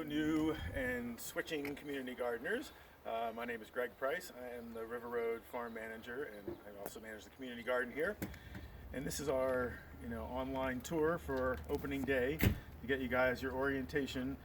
new and switching community gardeners. My name is Greg Price. I am the River Road farm manager, and I also manage the community garden here. And this is our online tour for opening day to get you guys your orientation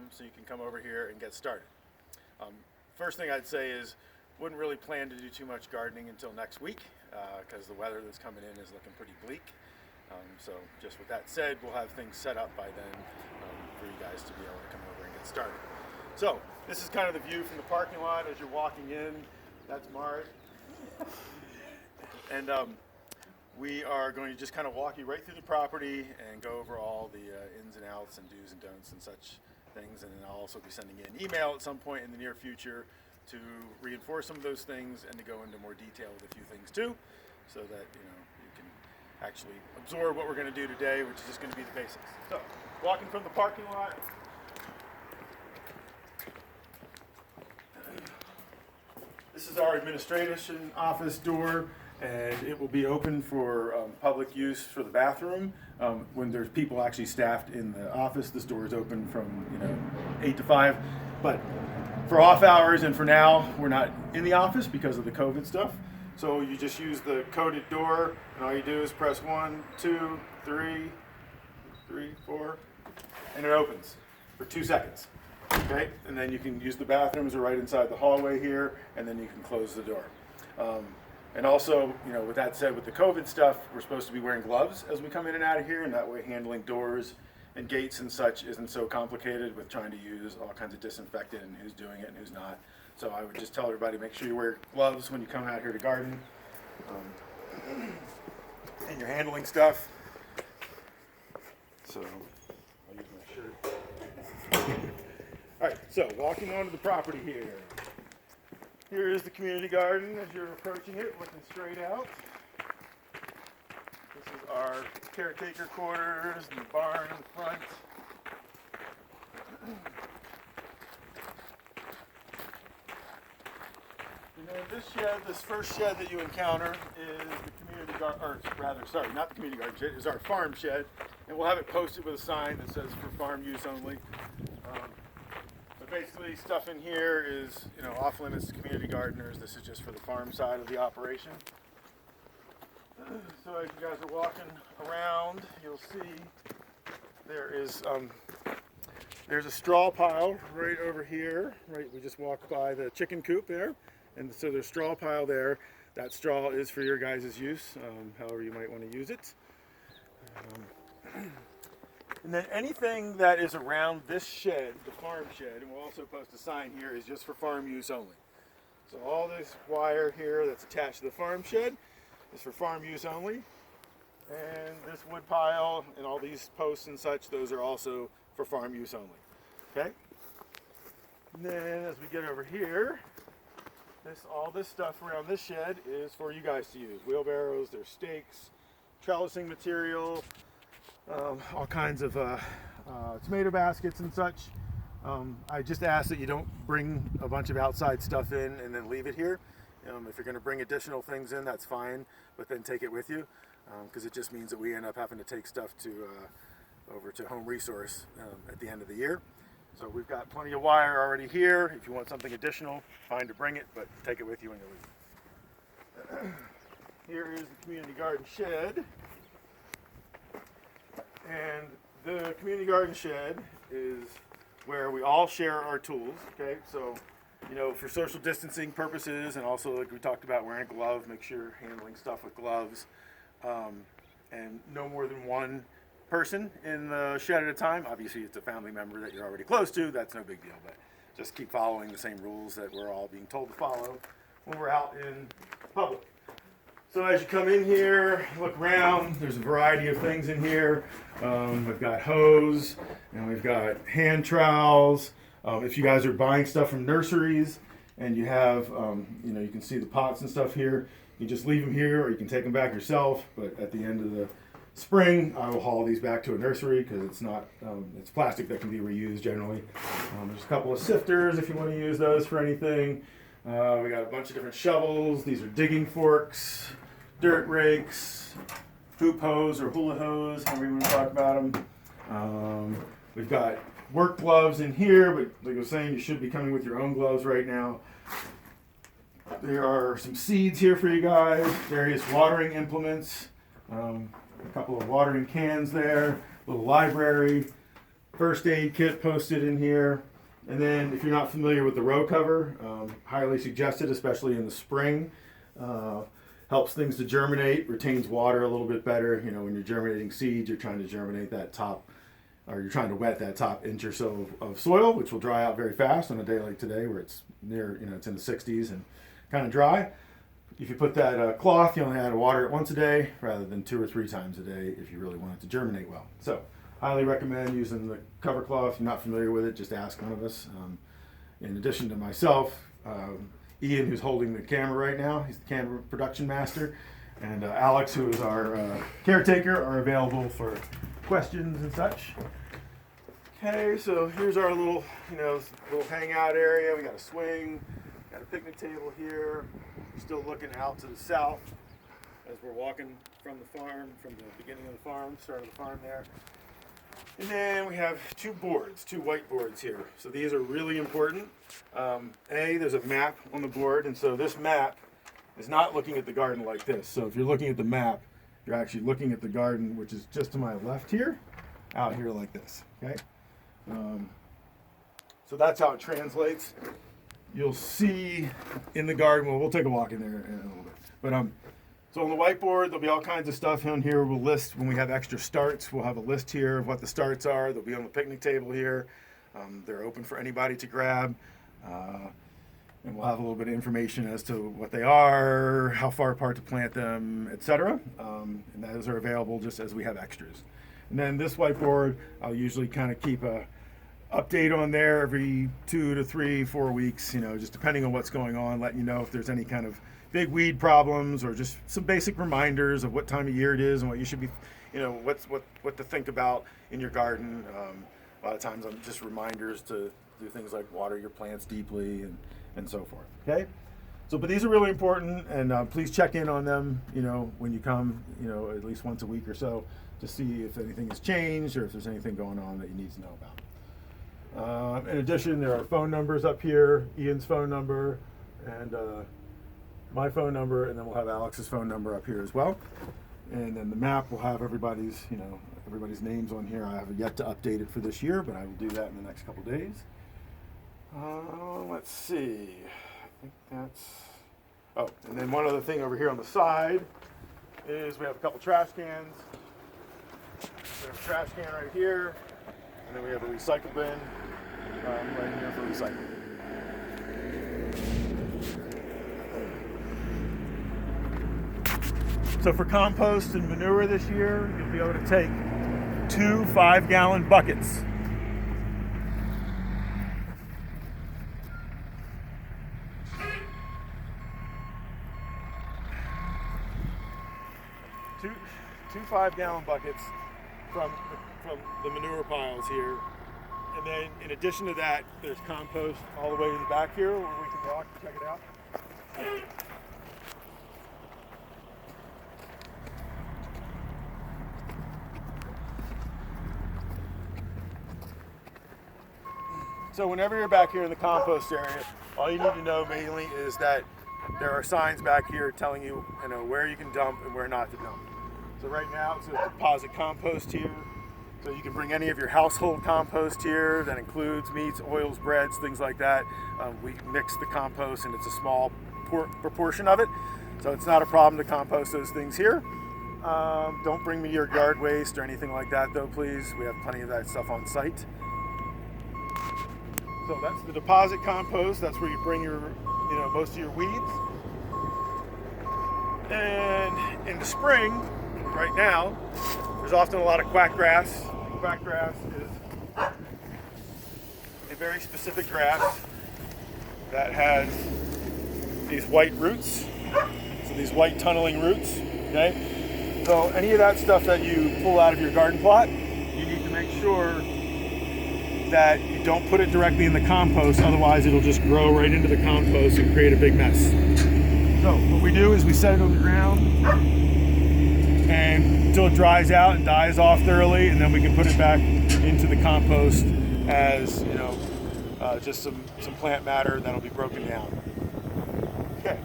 so you can come over here and get started. First thing I'd say is wouldn't really plan to do too much gardening until next week because the weather that's coming in is looking pretty bleak. So just with that said, we'll have things set up by then for you guys to be able to come over and get started. So this is kind of the view from the parking lot as you're walking in. That's Mart. And we are going to just kind of walk you right through the property and go over all the ins and outs and do's and don'ts and such things. And then I'll also be sending you an email at some point in the near future to reinforce some of those things and to go into more detail with a few things too, so that you can actually absorb what we're going to do today, which is just going to be the basics. So, walking from the parking lot. This is our administration office door, and it will be open for public use for the bathroom. When there's people actually staffed in the office, this door is open from 8 to 5. But for off hours and for now, we're not in the office because of the COVID stuff. So you just use the coded door, and all you do is press 1, 2, 3, 4, and it opens for 2 seconds. Okay, and then you can use the bathrooms are right inside the hallway here, and then you can close the door. And also, with that said, with the COVID stuff, we're supposed to be wearing gloves as we come in and out of here, and that way handling doors and gates and such isn't so complicated with trying to use all kinds of disinfectant and who's doing it and who's not. So I would just tell everybody, make sure you wear gloves when you come out here to garden, and you're handling stuff. So I'll use my shirt. All right, so walking onto the property here. Here is the community garden as you're approaching it, looking straight out. This is our caretaker quarters and the barn in the front. This shed, this first shed that you encounter is the community garden, or rather, sorry, not the community garden shed, is our farm shed. And we'll have it posted with a sign that says for farm use only. But basically stuff in here is, off limits to community gardeners. This is just for the farm side of the operation. So as you guys are walking around, you'll see there's a straw pile right over here. Right, we just walked by the chicken coop there, and so there's a straw pile there. That straw is for your guys' use, however you might want to use it. And then anything that is around this shed, the farm shed, and we'll also post a sign here, is just for farm use only. So all this wire here that's attached to the farm shed is for farm use only. And this wood pile and all these posts and such, those are also for farm use only. Okay? And then as we get over here, all this stuff around this shed is for you guys to use. Wheelbarrows, there's stakes, trellising material, all kinds of tomato baskets and such. I just ask that you don't bring a bunch of outside stuff in and then leave it here. If you're going to bring additional things in, that's fine, but then take it with you, because it just means that we end up having to take stuff over to Home Resource at the end of the year. So we've got plenty of wire already here. If you want something additional, fine to bring it, but take it with you when you leave. Here is the community garden shed. And the community garden shed is where we all share our tools, okay? So, for social distancing purposes, and also like we talked about wearing gloves, make sure you're handling stuff with gloves, and no more than one person in the shed at a time. Obviously, it's a family member that you're already close to, that's no big deal, but just keep following the same rules that we're all being told to follow when we're out in public. So as you come in here, look around, there's a variety of things in here. We've got hose, and we've got hand trowels. If you guys are buying stuff from nurseries, and you have, you can see the pots and stuff here, you just leave them here, or you can take them back yourself. But at the end of the spring, I will haul these back to a nursery, because it's not, it's plastic that can be reused generally. There's a couple of sifters if you want to use those for anything. We got a bunch of different shovels. These are digging forks, dirt rakes, hoop hose or hula hose, however you want to talk about them. We've got work gloves in here, but like I was saying, you should be coming with your own gloves right now. There are some seeds here for you guys, various watering implements, a couple of watering cans there, little library, first aid kit posted in here. And then if you're not familiar with the row cover, highly suggested, especially in the spring. Helps things to germinate, retains water a little bit better. You know, when you're germinating seeds, you're trying to germinate that top, or you're trying to wet that top inch or so of soil, which will dry out very fast on a day like today where it's near, you know, it's in the 60s and kind of dry. If you put that cloth, you only had to water it once a day rather than 2 or 3 times a day if you really want it to germinate well. So highly recommend using the cover cloth. If you're not familiar with it, just ask one of us. In addition to myself, Ian, who's holding the camera right now, he's the camera production master, and Alex, who is our caretaker, are available for questions and such. Okay, so here's our little, little hangout area. We got a swing, got a picnic table here. Still looking out to the south as we're walking from the farm, from the beginning of the farm, start of the farm there. And then we have 2 whiteboards here. So these are really important. There's a map on the board, and so this map is not looking at the garden like this. So if you're looking at the map, you're actually looking at the garden, which is just to my left here, out here like this, okay? So that's how it translates. You'll see in the garden, well, we'll take a walk in there in a little bit. But so on the whiteboard, there'll be all kinds of stuff on here. We'll list when we have extra starts. We'll have a list here of what the starts are. They'll be on the picnic table here. They're open for anybody to grab. And we'll have a little bit of information as to what they are, how far apart to plant them, etc. And those are available just as we have extras. And then this whiteboard, I'll usually kind of keep a update on there every 2 to 3, 4 weeks, just depending on what's going on, letting you know if there's any kind of big weed problems or just some basic reminders of what time of year it is and what you should be, what to think about in your garden. A lot of times I'm just reminders to do things like water your plants deeply and so forth. Okay, so but these are really important, and please check in on them. When you come, at least once a week or so, to see if anything has changed or if there's anything going on that you need to know about. In addition, there are phone numbers up here, Ian's phone number and my phone number, and then we'll have Alex's phone number up here as well. And then the map will have everybody's names on here. I have yet to update it for this year, but I will do that in the next couple days. Let's see. I think that's... Oh, and then one other thing over here on the side is we have a couple trash cans. We have a trash can right here, and then we have a recycle bin right here for recycling. So for compost and manure this year, you'll be able to take 2 5-gallon buckets. Two 5-gallon buckets from the manure piles here. And then in addition to that, there's compost all the way to the back here where we can walk and check it out. So whenever you're back here in the compost area, all you need to know mainly is that there are signs back here telling you, where you can dump and where not to dump. So right now it says deposit compost here. So you can bring any of your household compost here. That includes meats, oils, breads, things like that. We mix the compost and it's a small proportion of it. So it's not a problem to compost those things here. Don't bring me your yard waste or anything like that though, please. We have plenty of that stuff on site. So that's the deposit compost. That's where you bring your, most of your weeds. And in the spring, right now, there's often a lot of quackgrass. Quackgrass is a very specific grass that has these white roots. So these white tunneling roots, okay? So any of that stuff that you pull out of your garden plot, you need to make sure that you don't put it directly in the compost, otherwise it'll just grow right into the compost and create a big mess. So what we do is we set it on the ground and until it dries out and dies off thoroughly, and then we can put it back into the compost as, just some plant matter that'll be broken down. Okay,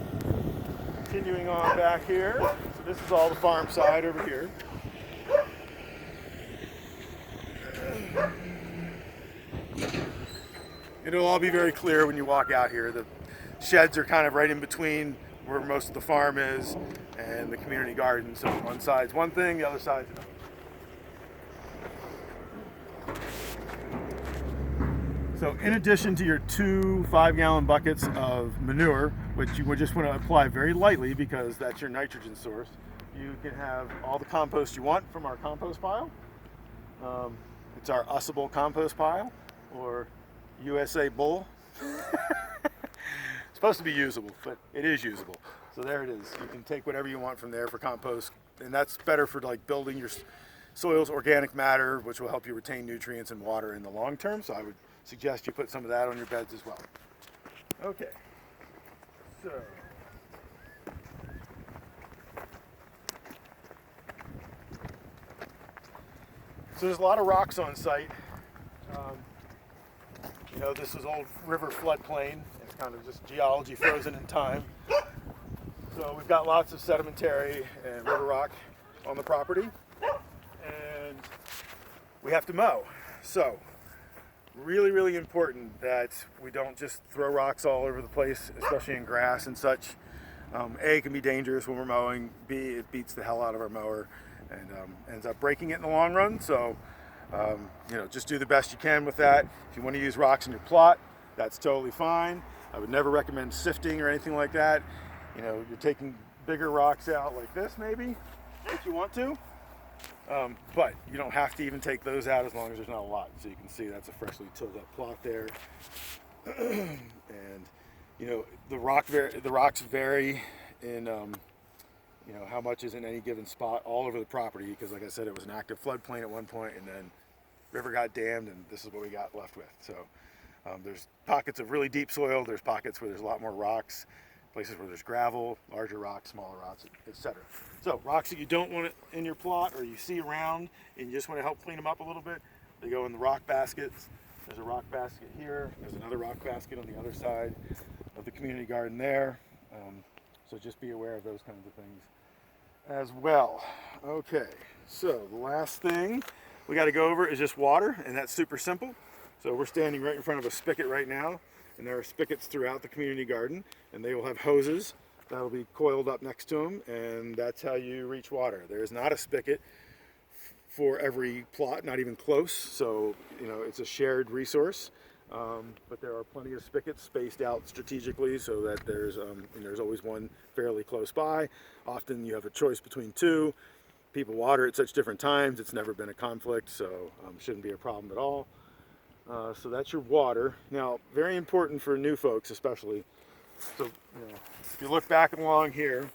continuing on back here. So this is all the farm side over here. It'll all be very clear when you walk out here. The sheds are kind of right in between where most of the farm is and the community garden. So one side's one thing, the other side's another. So in addition to your 2 5-gallon buckets of manure, which you would just want to apply very lightly because that's your nitrogen source, you can have all the compost you want from our compost pile. It's our Usable compost pile, or USA Bull. It's supposed to be usable, but it is usable. So there it is. You can take whatever you want from there for compost, and that's better for like building your soil's organic matter, which will help you retain nutrients and water in the long term. So I would suggest you put some of that on your beds as well. Okay, so there's a lot of rocks on site. This is old river floodplain. It's kind of just geology frozen in time. So we've got lots of sedimentary and river rock on the property, and we have to mow. So really, really important that we don't just throw rocks all over the place, especially in grass and such. A, it can be dangerous when we're mowing. B, it beats the hell out of our mower and ends up breaking it in the long run. So just do the best you can with that. If you want to use rocks in your plot, that's totally fine. I would never recommend sifting or anything like that. You're taking bigger rocks out like this maybe, if you want to. But you don't have to even take those out as long as there's not a lot. So you can see that's a freshly tilled up plot there. And the rocks vary in how much is in any given spot all over the property, because like I said, it was an active floodplain at one point, and then river got dammed, and this is what we got left with. So there's pockets of really deep soil, there's pockets where there's a lot more rocks, places where there's gravel, larger rocks, smaller rocks, etc. So rocks that you don't want in your plot or you see around and you just want to help clean them up a little bit, they go in the rock baskets. There's a rock basket here, there's another rock basket on the other side of the community garden there. So just be aware of those kinds of things as well. Okay, so the last thing we got to go over is just water, and that's super simple. So we're standing right in front of a spigot right now, and there are spigots throughout the community garden, and they will have hoses that'll be coiled up next to them, and that's how you reach water. There is not a spigot for every plot, not even close, so it's a shared resource. But there are plenty of spigots spaced out strategically so that there's always one fairly close by. Often you have a choice between two. People water at such different times. It's never been a conflict, so shouldn't be a problem at all. So that's your water. Now, very important for new folks especially. So if you look back along here,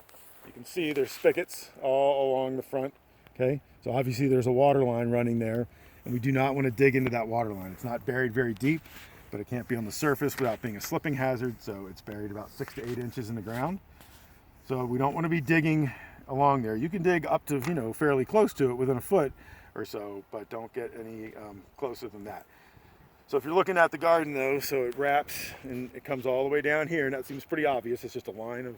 you can see there's spigots all along the front. Okay, so obviously there's a water line running there, and we do not want to dig into that water line. It's not buried very deep, but it can't be on the surface without being a slipping hazard, so it's buried about 6 to 8 inches in the ground. So we don't want to be digging along there. You can dig up to fairly close to it, within a foot or so, but don't get any closer than that. So if you're looking at the garden though, so it wraps and it comes all the way down here, and that seems pretty obvious. It's just a line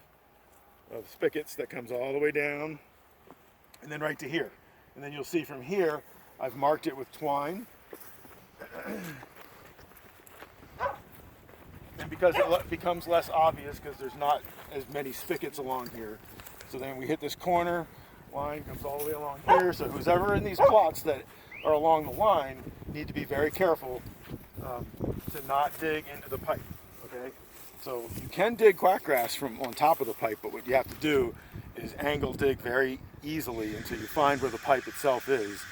of spigots that comes all the way down and then right to here. And then you'll see from here, I've marked it with twine. And because it becomes less obvious because there's not as many spigots along here. So then we hit this corner, line comes all the way along here. So who's ever in these plots that are along the line need to be very careful to not dig into the pipe, okay? So you can dig quackgrass from on top of the pipe, but what you have to do is angle dig very easily until you find where the pipe itself is,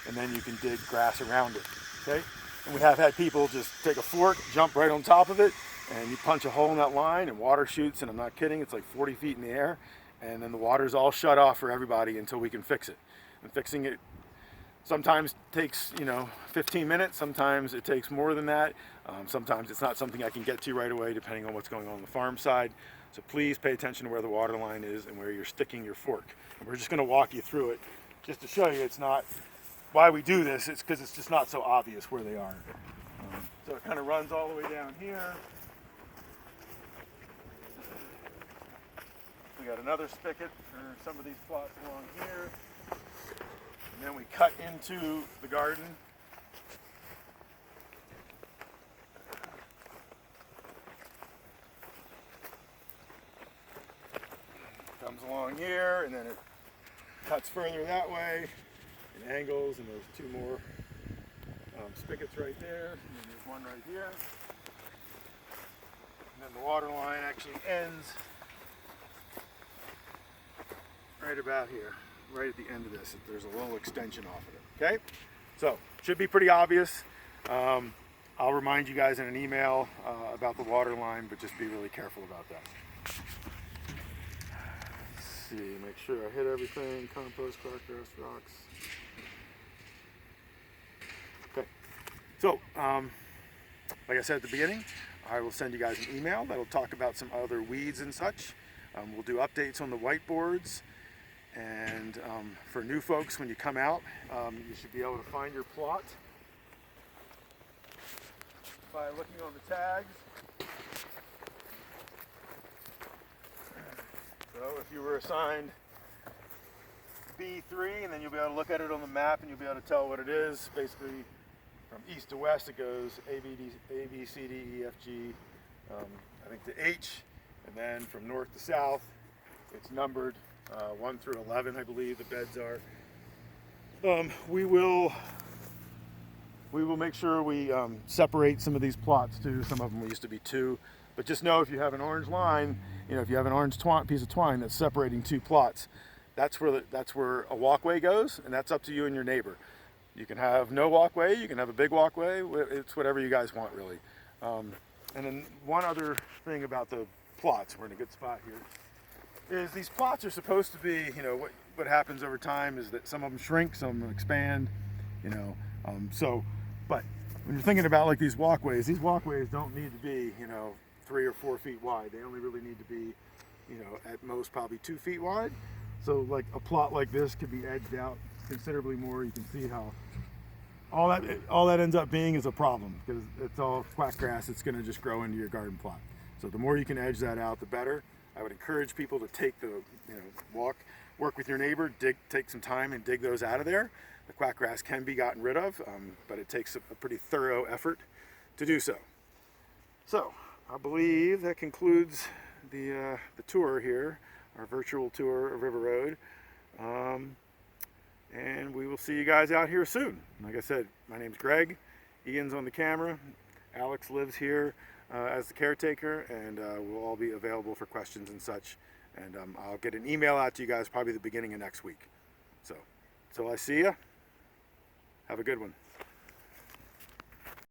and then you can dig grass around it, okay? And we have had people just take a fork, jump right on top of it, and you punch a hole in that line and water shoots, and I'm not kidding, it's like 40 feet in the air, and then the water's all shut off for everybody until we can fix it. And fixing it sometimes takes 15 minutes, sometimes it takes more than that. Sometimes it's not something I can get to right away depending on what's going on the farm side. So please pay attention to where the water line is and where you're sticking your fork. And we're just going to walk you through it just to show you it's not why we do this. It's because it's just not so obvious where they are. So it kind of runs all the way down here. We got another spigot for some of these plots along here. And then we cut into the garden. Comes along here, and then it cuts further that way, and angles, and there's two more spigots right there, and then there's one right here. And then the water line actually ends right about here, right at the end of this. There's a little extension off of it, okay? So, should be pretty obvious. I'll remind you guys in an email about the water line, but just be really careful about that. Let's see, make sure I hit everything. Compost, crocgrass, rocks. Okay, so like I said at the beginning, I will send you guys an email that'll talk about some other weeds and such. We'll do updates on the whiteboards, and for new folks, when you come out, you should be able to find your plot by looking on the tags. So if you were assigned B3, and then you'll be able to look at it on the map and you'll be able to tell what it is. Basically, from east to west it goes A, B, C, D, E, F, G, I think to H, and then from north to south it's numbered 1 through 11, I believe the beds are. We will make sure we separate some of these plots too. Some of them used to be 2. But just know, if you have an orange line, if you have an orange piece of twine that's separating 2 plots, that's where a walkway goes, and that's up to you and your neighbor. You can have no walkway, you can have a big walkway. It's whatever you guys want, really. And then one other thing about the plots, we're in a good spot here, is these plots are supposed to be, what happens over time is that some of them shrink, some of them expand, but when you're thinking about like these walkways don't need to be, 3 or 4 feet wide. They only really need to be, at most probably 2 feet wide. So like a plot like this could be edged out considerably more. You can see how all that ends up being is a problem, because it's all quack grass. It's going to just grow into your garden plot. So the more you can edge that out, the better. I would encourage people to take the, work with your neighbor, take some time and dig those out of there. The quack grass can be gotten rid of, but it takes a pretty thorough effort to do so. So I believe that concludes the tour here, our virtual tour of River Road. And we will see you guys out here soon. Like I said, my name's Greg. Ian's on the camera. Alex lives here as the caretaker, and we'll all be available for questions and such. And I'll get an email out to you guys probably the beginning of next week. So I see ya. Have a good one.